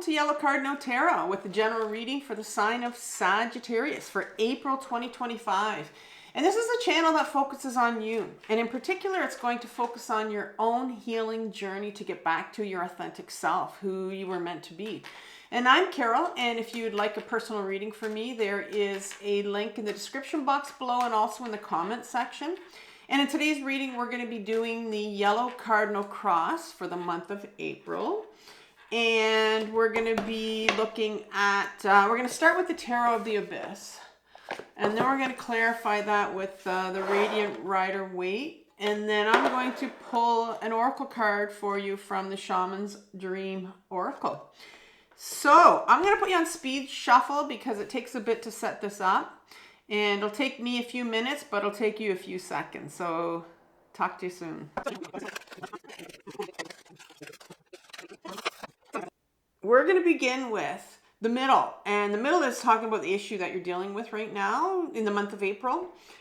welcome to Yellow Cardinal Tarot with the general reading for the sign of Sagittarius for April 2025. And this is a channel that focuses on you. And in particular, it's going to focus on your own healing journey to get back to your authentic self, who you were meant to be. And I'm Carol, and if you'd like a personal reading from me, there is a link in the description box below and also in the comment section. And in today's reading, we're going to be doing the Yellow Cardinal Cross for the month of April. And we're going to be looking at, we're going to start with the Tarot of the Abyss. And then we're going to clarify that with the Radiant Rider-Waite. And then I'm going to pull an oracle card for you from the Shaman's Dream Oracle. So I'm going to put you on speed shuffle because it takes a bit to set this up. And it'll take me a few minutes, but it'll take you a few seconds. So talk to you soon. We're going to begin with the middle, and the middle is talking about the issue that you're dealing with right now in the month of April.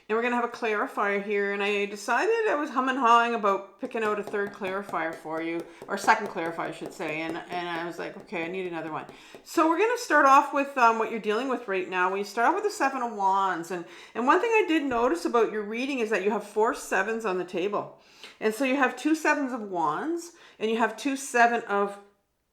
And we're going to have a clarifier here, and I decided I was humming and hawing about picking out a third clarifier for you, or second clarifier I should say, and I was like, okay, I need another one. So we're going to start off with what you're dealing with right now. We start off with the Seven of Wands, and one thing I did notice about your reading is that you have 4 sevens on the table. And so you have 2 sevens of Wands, and you have 2 7 of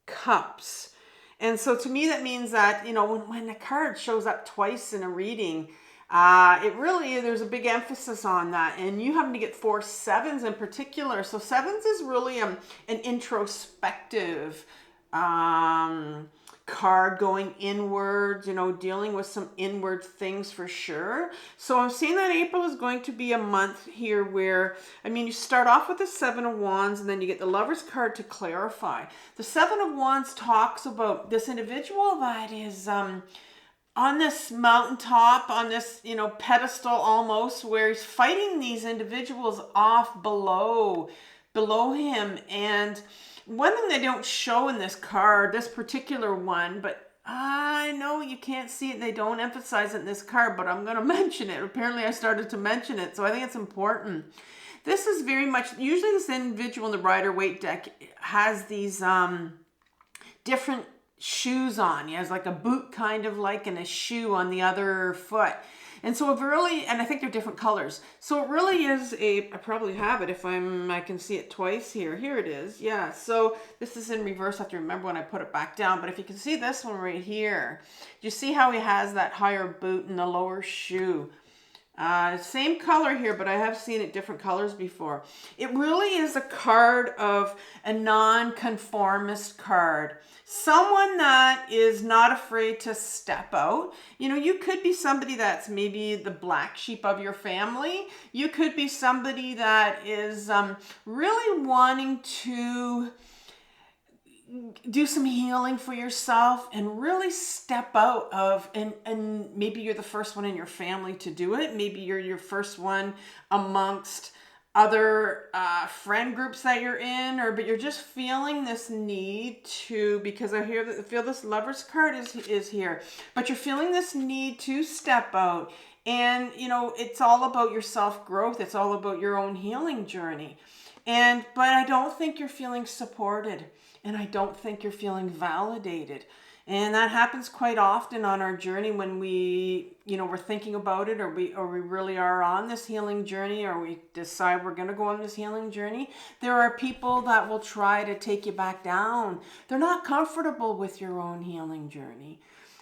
Cups. And so to me that means that, you know, when a card shows up twice in a reading, it really, there's a big emphasis on that. And you happen to get 4 sevens in particular. So sevens is really an introspective card, going inwards, you know, dealing with some inward things for sure. So I'm seeing that April is going to be a month here where, I mean, you start off with the 7 of Wands and then you get the Lover's card to clarify. The 7 of Wands talks about this individual that is on this mountaintop, on this, you know, pedestal almost, where he's fighting these individuals off below him. And one thing they don't show in this card, this particular one, but I know you can't see it, they don't emphasize it in this card, but I'm going to mention it. Apparently I started to mention it, so I think it's important. This is very much, usually this individual in the Rider-Waite deck has these different shoes on. He has like a boot kind of like and a shoe on the other foot. And so it really, and I think they're different colors. So it really is I probably have it if I can see it twice here. Here it is. Yeah. So this is in reverse. I have to remember when I put it back down. But if you can see this one right here, you see how he has that higher boot and the lower shoe. Same color here, but I have seen it different colors before. It really is a card of a non-conformist card. Someone that is not afraid to step out. You know, you could be somebody that's maybe the black sheep of your family. You could be somebody that is really wanting to do some healing for yourself and really step out of, and maybe you're the first one in your family to do it. Maybe you're your first one amongst other friend groups that you're in, but you're just feeling this need to, because I feel this Lover's card is here, but you're feeling this need to step out. And, you know, it's all about your self-growth. It's all about your own healing journey. But I don't think you're feeling supported. And I don't think you're feeling validated. And that happens quite often on our journey when we, you know, we're thinking about it, or we really are on this healing journey, or we decide we're going to go on this healing journey. There are people that will try to take you back down. They're not comfortable with your own healing journey.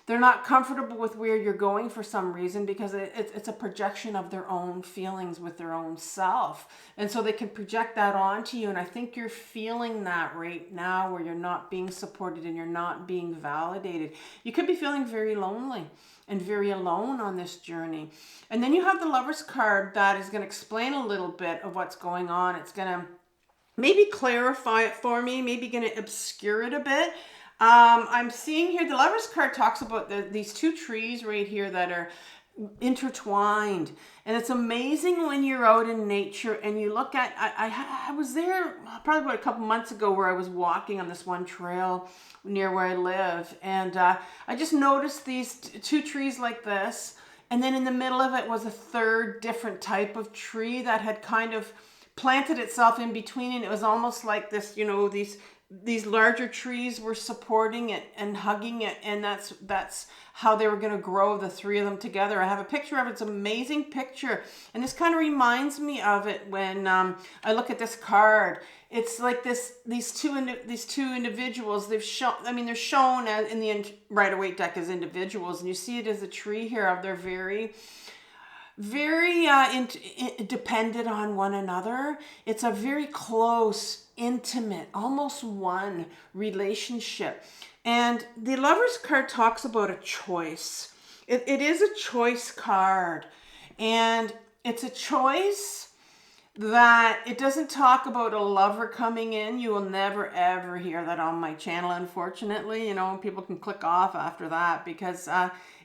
They're not comfortable with where you're going for some reason, because it's a projection of their own feelings with their own self. And so they can project that onto you. And I think you're feeling that right now, where you're not being supported and you're not being validated. You could be feeling very lonely and very alone on this journey. And then you have the Lover's card that is going to explain a little bit of what's going on. It's going to maybe clarify it for me, maybe going to obscure it a bit. I'm seeing here, the Lover's card talks about these 2 trees right here that are intertwined. And it's amazing when you're out in nature and you look at, I was there probably about a couple months ago where I was walking on this one trail near where I live. And I just noticed these 2 trees like this. And then in the middle of it was a third different type of tree that had kind of planted itself in between, and it was almost like this, you know, these these larger trees were supporting it and hugging it, and that's how they were going to grow, the three of them together. I have a picture of it. It's an amazing picture, and this kind of reminds me of it when I look at this card. It's like these two individuals. They've shown. I mean, they're shown as, in the Rider-Waite deck as individuals, and you see it as a tree here of they're very dependent on one another. It's a very close, intimate, almost one relationship. And the Lovers card talks about a choice. It is a choice card. And it's a choice that it doesn't talk about a lover coming in. You will never ever hear that on my channel, unfortunately. You know, people can click off after that because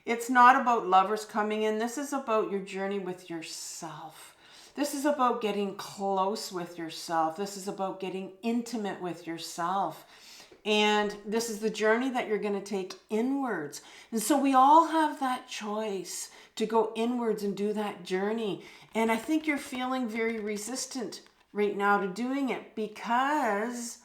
it's not about lovers coming in. This is about your journey with yourself. This is about getting close with yourself. This is about getting intimate with yourself. And this is the journey that you're going to take inwards. And so we all have that choice to go inwards and do that journey. And I think you're feeling very resistant right now to doing it because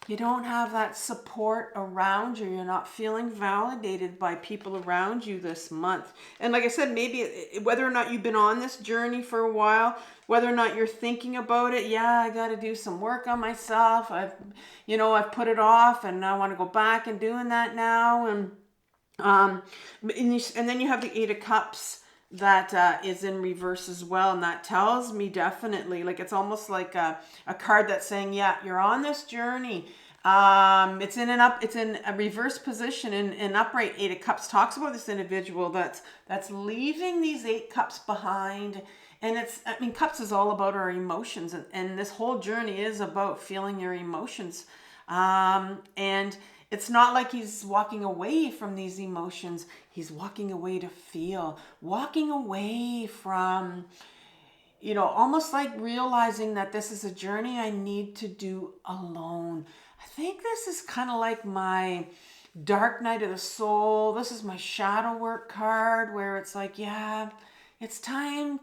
you don't have that support around you. You're not feeling validated by people around you this month. And like I said, maybe whether or not you've been on this journey for a while, whether or not you're thinking about it, yeah, I got to do some work on myself. I've put it off and I want to go back and doing that now. And then you have the Eight of Cups that is in reverse as well, and that tells me definitely, like, it's almost like a card that's saying, yeah, you're on this journey. It's in a reverse position. In an upright, Eight of Cups talks about this individual that's leaving these 8 cups behind. And cups is all about our emotions, and this whole journey is about feeling your emotions. And it's not like he's walking away from these emotions. He's walking away to feel, walking away from, almost like realizing that this is a journey I need to do alone. I think this is kind of like my dark night of the soul. This is my shadow work card where it's like, yeah, it's time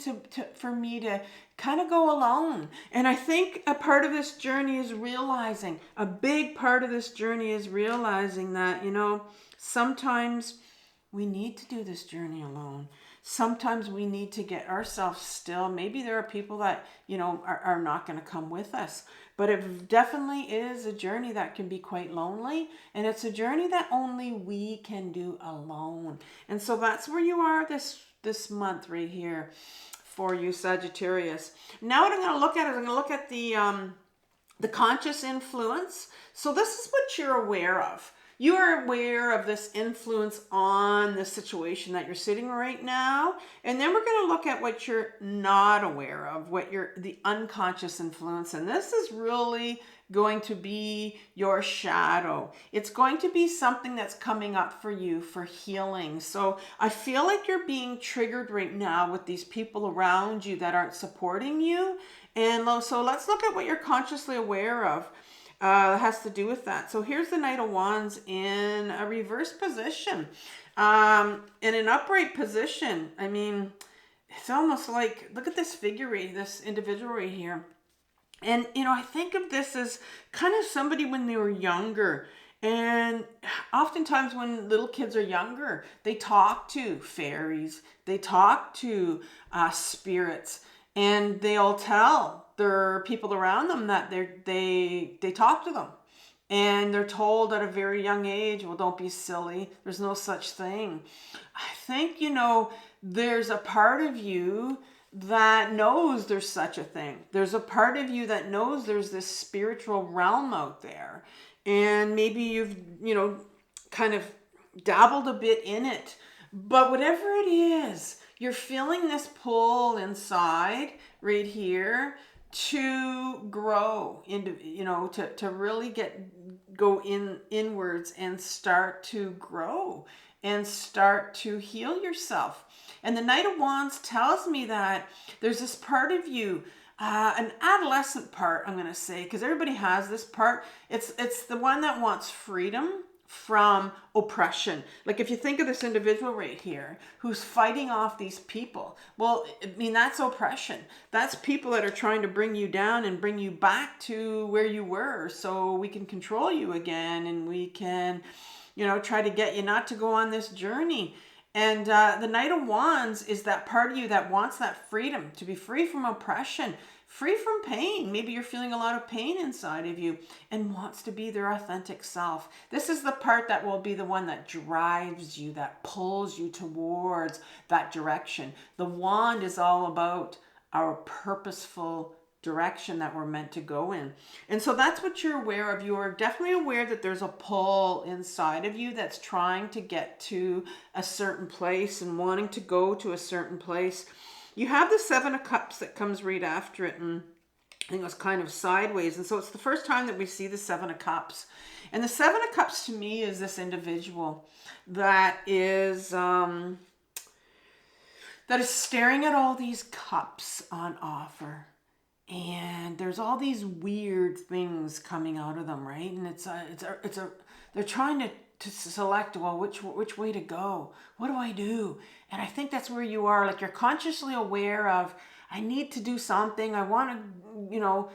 for me to kind of go alone. And I think a part of this journey is realizing, a big part of this journey is realizing that, sometimes we need to do this journey alone. Sometimes we need to get ourselves still. Maybe there are people that, are not going to come with us. But it definitely is a journey that can be quite lonely. And it's a journey that only we can do alone. And so that's where you are this month right here for you, Sagittarius. Now what I'm going to look at is I'm going to look at the conscious influence. So this is what you're aware of. You are aware of this influence on the situation that you're sitting right now. And then we're going to look at what you're not aware of, the unconscious influence. And this is really going to be your shadow. It's going to be something that's coming up for you for healing. So I feel like you're being triggered right now with these people around you that aren't supporting you. And so let's look at what you're consciously aware of. Has to do with that. So here's the Knight of Wands in a reverse position. In an upright position, I mean, it's almost like, look at this figure, this individual right here. And, I think of this as kind of somebody when they were younger. And oftentimes when little kids are younger, they talk to fairies, they talk to spirits, and they'll tell their people around them that they talk to them. And they're told at a very young age, well, don't be silly. There's no such thing. I think, there's a part of you that knows there's such a thing. There's a part of you that knows there's this spiritual realm out there. And maybe you've, kind of dabbled a bit in it. But whatever it is, you're feeling this pull inside right here to grow into, to really go inwards and start to grow and start to heal yourself. And the Knight of Wands tells me that there's this part of you, an adolescent part, I'm going to say, because everybody has this part. It's the one that wants freedom from oppression. Like if you think of this individual right here who's fighting off these people, well, I mean, that's oppression. That's people that are trying to bring you down and bring you back to where you were so we can control you again, and we can, you know, try to get you not to go on this journey. And the Knight of Wands is that part of you that wants that freedom, to be free from oppression, free from pain. Maybe you're feeling a lot of pain inside of you and wants to be their authentic self. This is the part that will be the one that drives you, that pulls you towards that direction. The wand is all about our purposeful direction that we're meant to go in. And so that's what you're aware of. You are definitely aware that there's a pull inside of you that's trying to get to a certain place and wanting to go to a certain place. You have the Seven of Cups that comes right after it, and I think it was kind of sideways. And so it's the first time that we see the Seven of Cups. And the Seven of Cups to me is this individual that is staring at all these cups on offer. And there's all these weird things coming out of them, right? And they're trying to select, well, which way to go? What do I do? And I think that's where you are. Like you're consciously aware of, I need to do something. I want to, you know,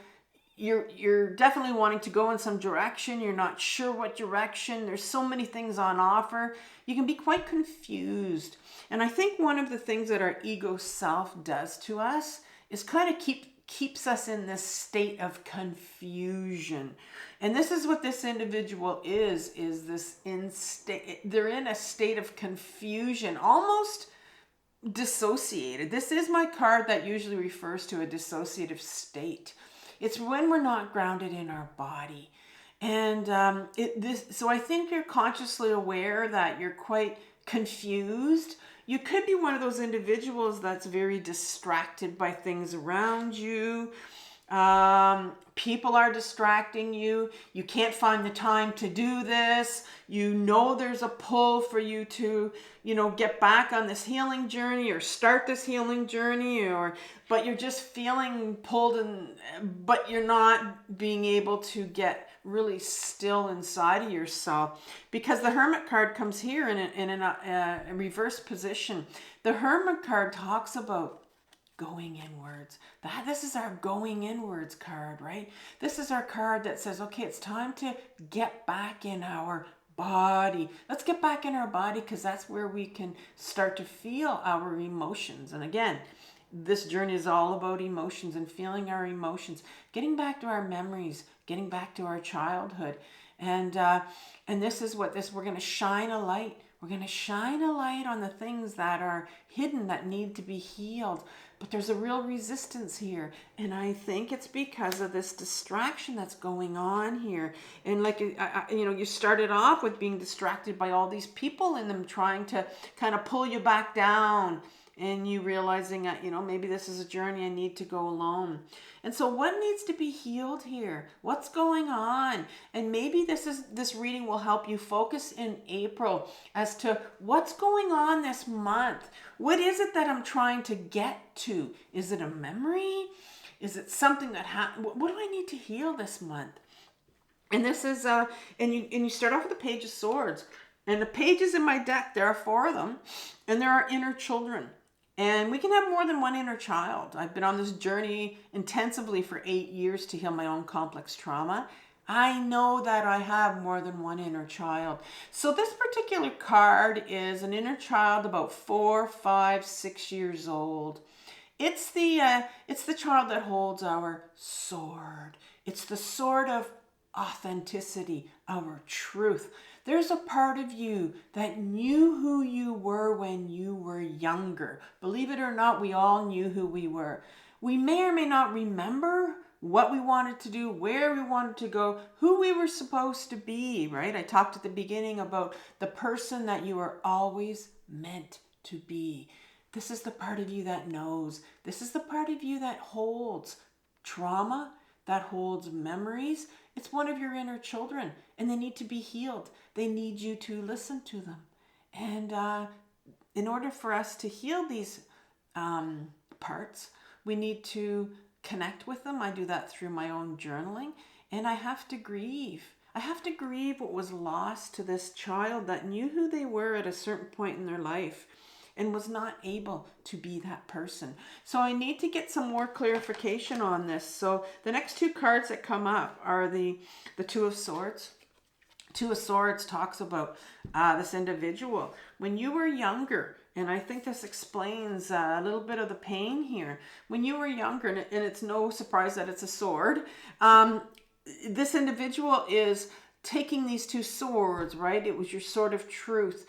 you're definitely wanting to go in some direction. You're not sure what direction. There's so many things on offer. You can be quite confused. And I think one of the things that our ego self does to us is kind of keeps us in this state of confusion. And this is what this individual is this they're in a state of confusion, almost dissociated. This is my card that usually refers to a dissociative state. It's when we're not grounded in our body. And so I think you're consciously aware that you're quite confused. You could be one of those individuals that's very distracted by things around you. People are distracting you. You can't find the time to do this. You know there's a pull for you to, you know, get back on this healing journey or start this healing journey, but you're just feeling pulled, but you're not being able to get really still inside of yourself, because the Hermit card comes here in a reverse position. The Hermit card talks about going inwards. This is our going inwards card, right? This is our card that says, okay, it's time to get back in our body. Let's get back in our body, because that's where we can start to feel our emotions. And again, this journey is all about emotions and feeling our emotions, getting back to our memories, getting back to our childhood. And this is what we're going to shine a light. We're going to shine a light on the things that are hidden, that need to be healed. But there's a real resistance here. And I think it's because of this distraction that's going on here. And like, you know, you started off with being distracted by all these people and them trying to kind of pull you back down. And you realizing that, you know, maybe this is a journey I need to go alone. And so what needs to be healed here? What's going on? And maybe this reading will help you focus in April as to what's going on this month. What is it that I'm trying to get to? Is it a memory? Is it something that happened? What do I need to heal this month? And this is, and you start off with the Page of Swords. And the pages in my deck, there are 4 of them, and there are inner children. And we can have more than one inner child. I've been on this journey intensively for 8 years to heal my own complex trauma. I know that I have more than one inner child. So this particular card is an inner child about 4, 5, 6 years old. It's the child that holds our sword. It's the sword of authenticity, our truth. There's a part of you that knew who you were when you were younger. Believe it or not, we all knew who we were. We may or may not remember what we wanted to do, where we wanted to go, who we were supposed to be, right? I talked at the beginning about the person that you are always meant to be. This is the part of you that knows. This is the part of you that holds trauma, that holds memories. It's one of your inner children, and they need to be healed. They need you to listen to them. And in order for us to heal these parts, we need to connect with them. I do that through my own journaling, and I have to grieve. I have to grieve what was lost to this child that knew who they were at a certain point in their life and was not able to be that person. So I need to get some more clarification on this. So the next two cards that come up are the Two of Swords. Two of Swords talks about this individual. When you were younger, and I think this explains a little bit of the pain here. When you were younger, and it's no surprise that it's a sword, this individual is taking these two swords, right? It was your sword of truth.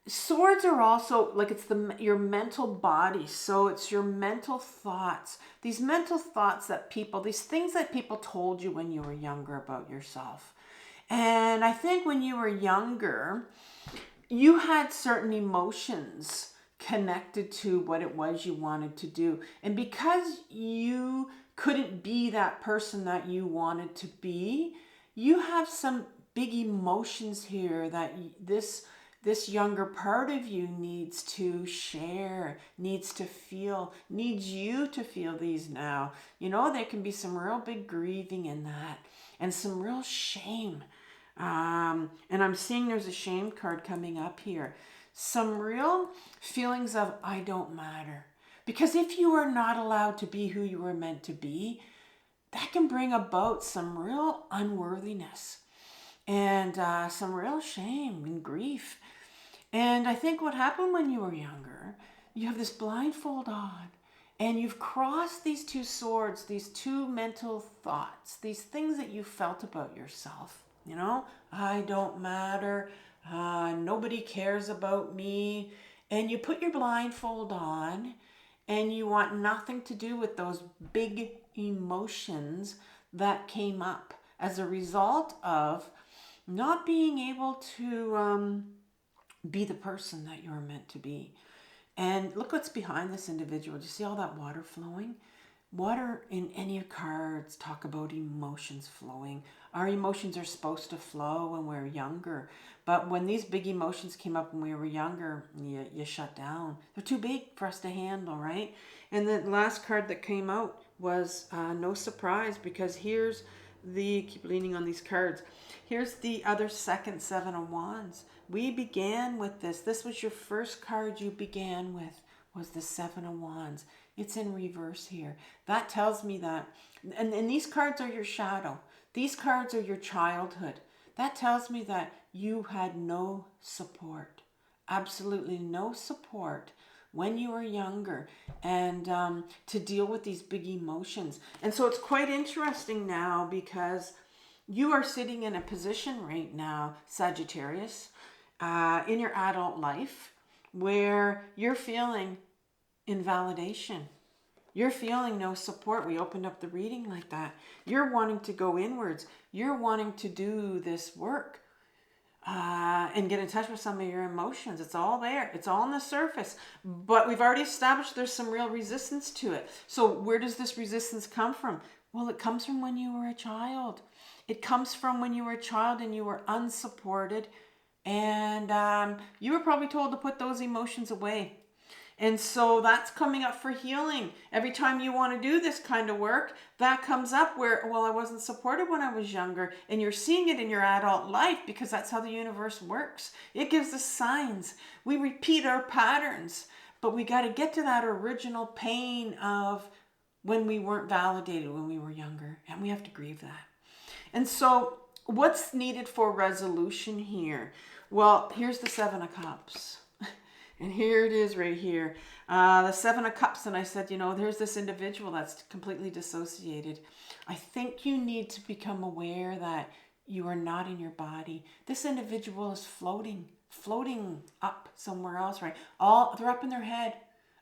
Swords are also like it's your mental body. So it's your mental thoughts. These mental thoughts that people, these things that people told you when you were younger about yourself. And I think when you were younger, you had certain emotions connected to what it was you wanted to do. And because you couldn't be that person that you wanted to be, you have some big emotions here that this younger part of you needs to share, needs to feel, needs you to feel these now. You know, there can be some real big grieving in that and some real shame. And I'm seeing there's a shame card coming up here. Some real feelings of I don't matter. Because if you are not allowed to be who you were meant to be, that can bring about some real unworthiness and some real shame and grief. And I think what happened when you were younger, you have this blindfold on and you've crossed these two swords, these two mental thoughts, these things that you felt about yourself. You know, I don't matter. Nobody cares about me. And you put your blindfold on and you want nothing to do with those big emotions that came up as a result of not being able to be the person that you were meant to be. And look what's behind this individual. Do you see all that water flowing? Water in any cards talk about emotions flowing. Our emotions are supposed to flow when we're younger. But when these big emotions came up when we were younger, you shut down. They're too big for us to handle, right? And the last card that came out was no surprise, because here's keep leaning on these cards. Here's the other second Seven of Wands. We began with this. This was your first card you began with, was the Seven of Wands. It's in reverse here. That tells me that, and these cards are your shadow. These cards are your childhood. That tells me that you had no support, absolutely no support when you were younger, and to deal with these big emotions. And so it's quite interesting now, because you are sitting in a position right now, Sagittarius, in your adult life, where you're feeling invalidation. You're feeling no support. We opened up the reading like that. You're wanting to go inwards. You're wanting to do this work and get in touch with some of your emotions. It's all there. It's all on the surface. But we've already established there's some real resistance to it. So where does this resistance come from? Well, it comes from when you were a child. It comes from when you were a child and you were unsupported. And you were probably told to put those emotions away. And so that's coming up for healing. Every time you want to do this kind of work, that comes up where, well, I wasn't supported when I was younger. And you're seeing it in your adult life, because that's how the universe works. It gives us signs. We repeat our patterns, but we got to get to that original pain of when we weren't validated when we were younger. And we have to grieve that. And so what's needed for resolution here? Well, here's the Seven of Cups. And here it is right here. The Seven of Cups. And I said, you know, there's this individual that's completely dissociated. I think you need to become aware that you are not in your body. This individual is floating up somewhere else, right? They're up in their head,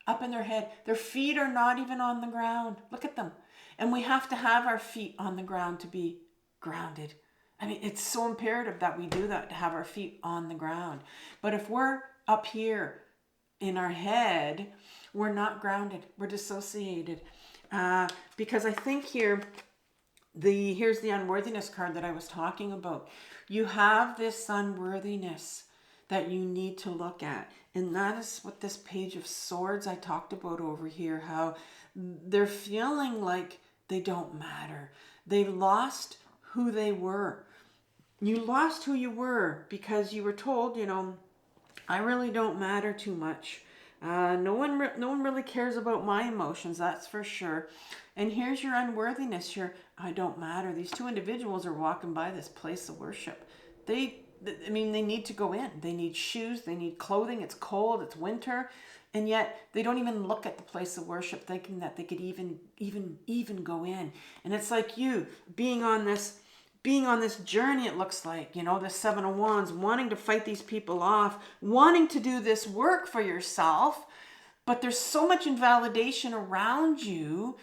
up in their head. Their feet are not even on the ground. Look at them. And we have to have our feet on the ground to be grounded. I mean, it's so imperative that we do that, to have our feet on the ground. But if we're up here in our head, we're not grounded. We're dissociated. Because I think here's the unworthiness card that I was talking about. You have this unworthiness that you need to look at. And that is what this Page of Swords I talked about over here, how they're feeling like they don't matter. They lost who they were. You lost who you were because you were told, I really don't matter too much. No one really cares about my emotions, that's for sure. And here's your unworthiness. Your I don't matter. These two individuals are walking by this place of worship. They need to go in. They need shoes. They need clothing. It's cold. It's winter, and yet they don't even look at the place of worship, thinking that they could even go in. And it's like you being on this journey. It looks like, the Seven of Wands, wanting to fight these people off, wanting to do this work for yourself, but there's so much invalidation around you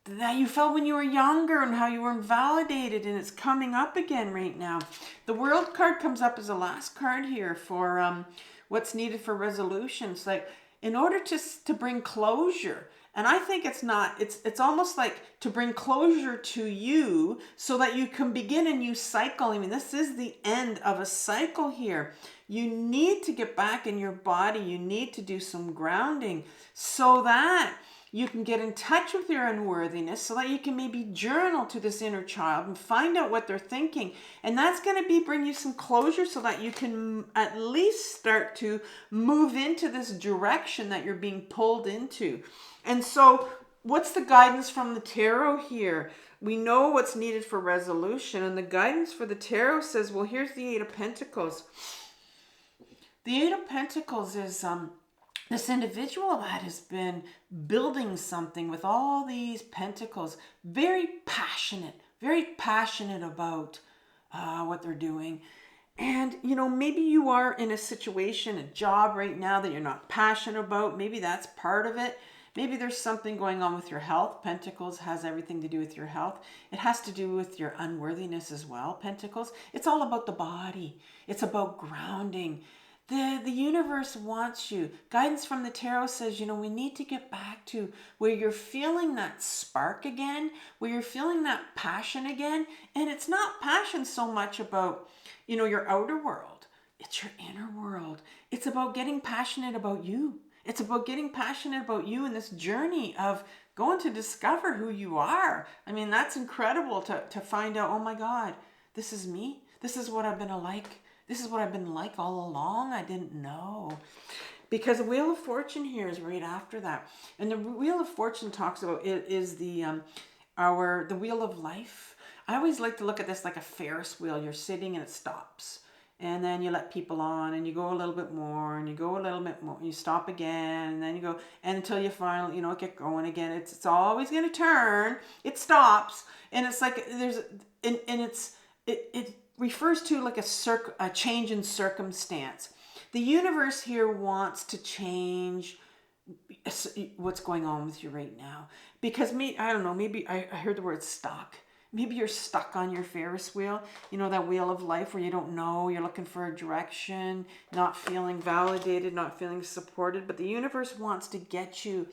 that you felt when you were younger and how you were invalidated, and it's coming up again right now. The World card comes up as the last card here for what's needed for resolutions, like in order to bring closure. And I think it's almost like to bring closure to you so that you can begin a new cycle. I mean, this is the end of a cycle here. You need to get back in your body. You need to do some grounding so that you can get in touch with your unworthiness, so that you can maybe journal to this inner child and find out what they're thinking. And that's going to bring you some closure so that you can at least start to move into this direction that you're being pulled into. And so what's the guidance from the tarot here? We know what's needed for resolution, and the guidance for the tarot says, well, here's the Eight of Pentacles. The Eight of Pentacles is this individual that has been building something with all these pentacles, very passionate about what they're doing. And, maybe you are in a situation, a job right now that you're not passionate about. Maybe that's part of it. Maybe there's something going on with your health. Pentacles has everything to do with your health. It has to do with your unworthiness as well, Pentacles. It's all about the body. It's about grounding. The universe wants you. Guidance from the tarot says, we need to get back to where you're feeling that spark again, where you're feeling that passion again. And it's not passion so much about, your outer world. It's your inner world. It's about getting passionate about you. It's about getting passionate about you in this journey of going to discover who you are. I mean, that's incredible to find out, oh my God, this is me. This is what I've been like. This is what I've been like all along. I didn't know. Because the Wheel of Fortune here is right after that. And the Wheel of Fortune talks about it is the Wheel of Life. I always like to look at this like a Ferris wheel. You're sitting and it stops. And then you let people on and you go a little bit more and you go a little bit more. You stop again and then you go and until you finally, get going again. It's always going to turn. It stops. And it's like it refers to like a change in circumstance. The universe here wants to change what's going on with you right now. Because I don't know, maybe I heard the word stuck. Maybe you're stuck on your Ferris wheel, that wheel of life where you don't know, you're looking for a direction, not feeling validated, not feeling supported. But the universe wants to get you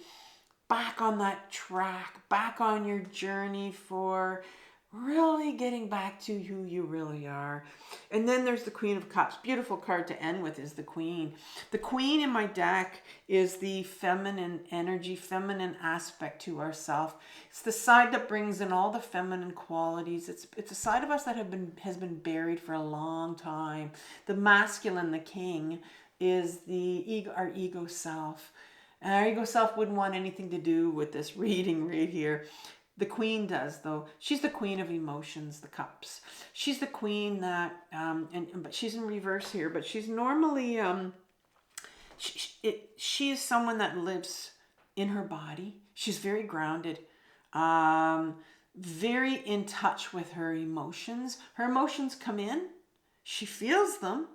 back on that track, back on your journey for really getting back to who you really are. And then there's the Queen of Cups. Beautiful card to end with is the Queen. The Queen in my deck is the feminine energy, feminine aspect to ourselves. It's the side that brings in all the feminine qualities. It's a side of us that has been buried for a long time. The masculine, the king, is our ego self. And our ego self wouldn't want anything to do with this reading right here. The Queen does, though. She's the queen of emotions, the cups. She's the queen that, but she's in reverse here. But she's normally, she is someone that lives in her body. She's very grounded, very in touch with her emotions. Her emotions come in, she feels them,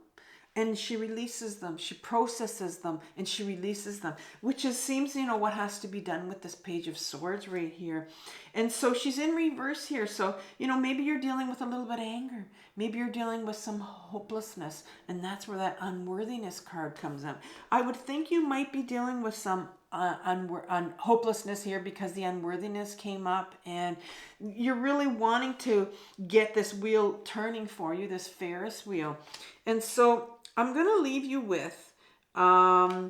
and she releases them. She processes them and she releases them, which seems, what has to be done with this Page of Swords right here. And so she's in reverse here. So, maybe you're dealing with a little bit of anger. Maybe you're dealing with some hopelessness. And that's where that unworthiness card comes up. I would think you might be dealing with some hopelessness here because the unworthiness came up and you're really wanting to get this wheel turning for you, this Ferris wheel. And so I'm going to leave you with a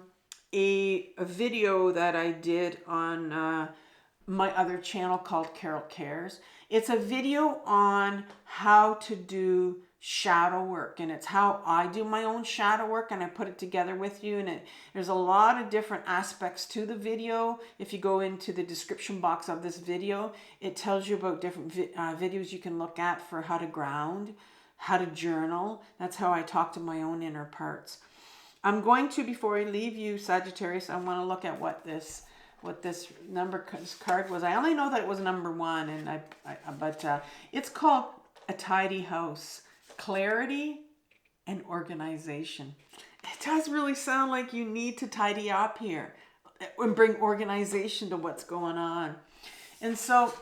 video that I did on my other channel called Carol Cares. It's a video on how to do shadow work, and it's how I do my own shadow work, and I put it together with you. And there's a lot of different aspects to the video. If you go into the description box of this video, it tells you about different videos you can look at for how to ground, how to journal. That's how I talk to my own inner parts. I'm going to, before I leave you, Sagittarius, I want to look at what this this card was. I only know that it was number 1, and but it's called A Tidy House, Clarity and Organization. It does really sound like you need to tidy up here and bring organization to what's going on. And so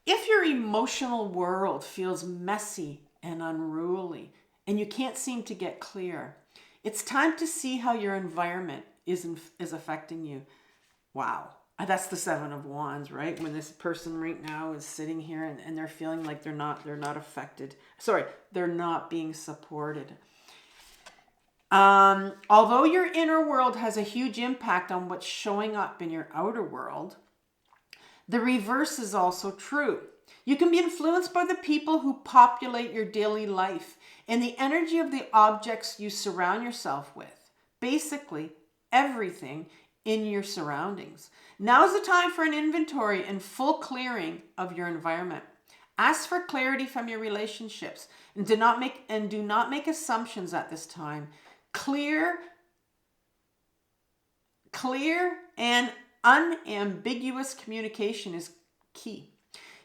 if your emotional world feels messy and unruly and you can't seem to get clear, it's time to see how your environment is affecting you. Wow. That's the 7 of Wands, right? When this person right now is sitting here and they're feeling like they're not affected. Sorry, they're not being supported. Although your inner world has a huge impact on what's showing up in your outer world, the reverse is also true. You can be influenced by the people who populate your daily life and the energy of the objects you surround yourself with. Basically, everything in your surroundings. Now is the time for an inventory and full clearing of your environment. Ask for clarity from your relationships and do not make assumptions at this time. Clear and unambiguous communication is key.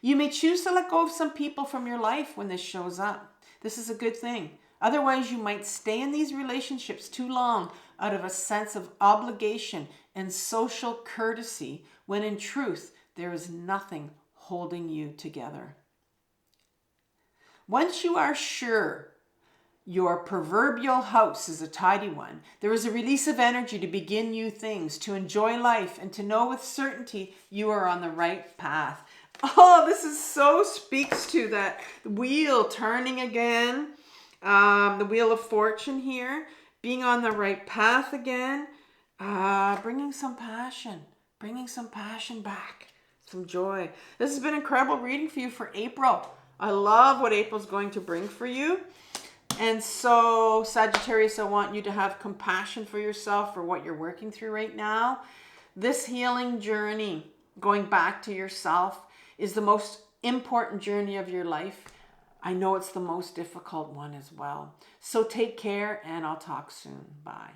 You may choose to let go of some people from your life when this shows up. This is a good thing. Otherwise, you might stay in these relationships too long out of a sense of obligation and social courtesy, when in truth, there is nothing holding you together. Once you are sure your proverbial house is a tidy one, there is a release of energy to begin new things, to enjoy life, and to know with certainty you are on the right path. Oh, this is so speaks to that wheel turning again. The wheel of fortune here, being on the right path again, bringing some passion back, some joy. This has been an incredible reading for you for April. I love what April's going to bring for you. And so, Sagittarius, I want you to have compassion for yourself for what you're working through right now. This healing journey, going back to yourself, is the most important journey of your life. I know it's the most difficult one as well. So take care, and I'll talk soon. Bye.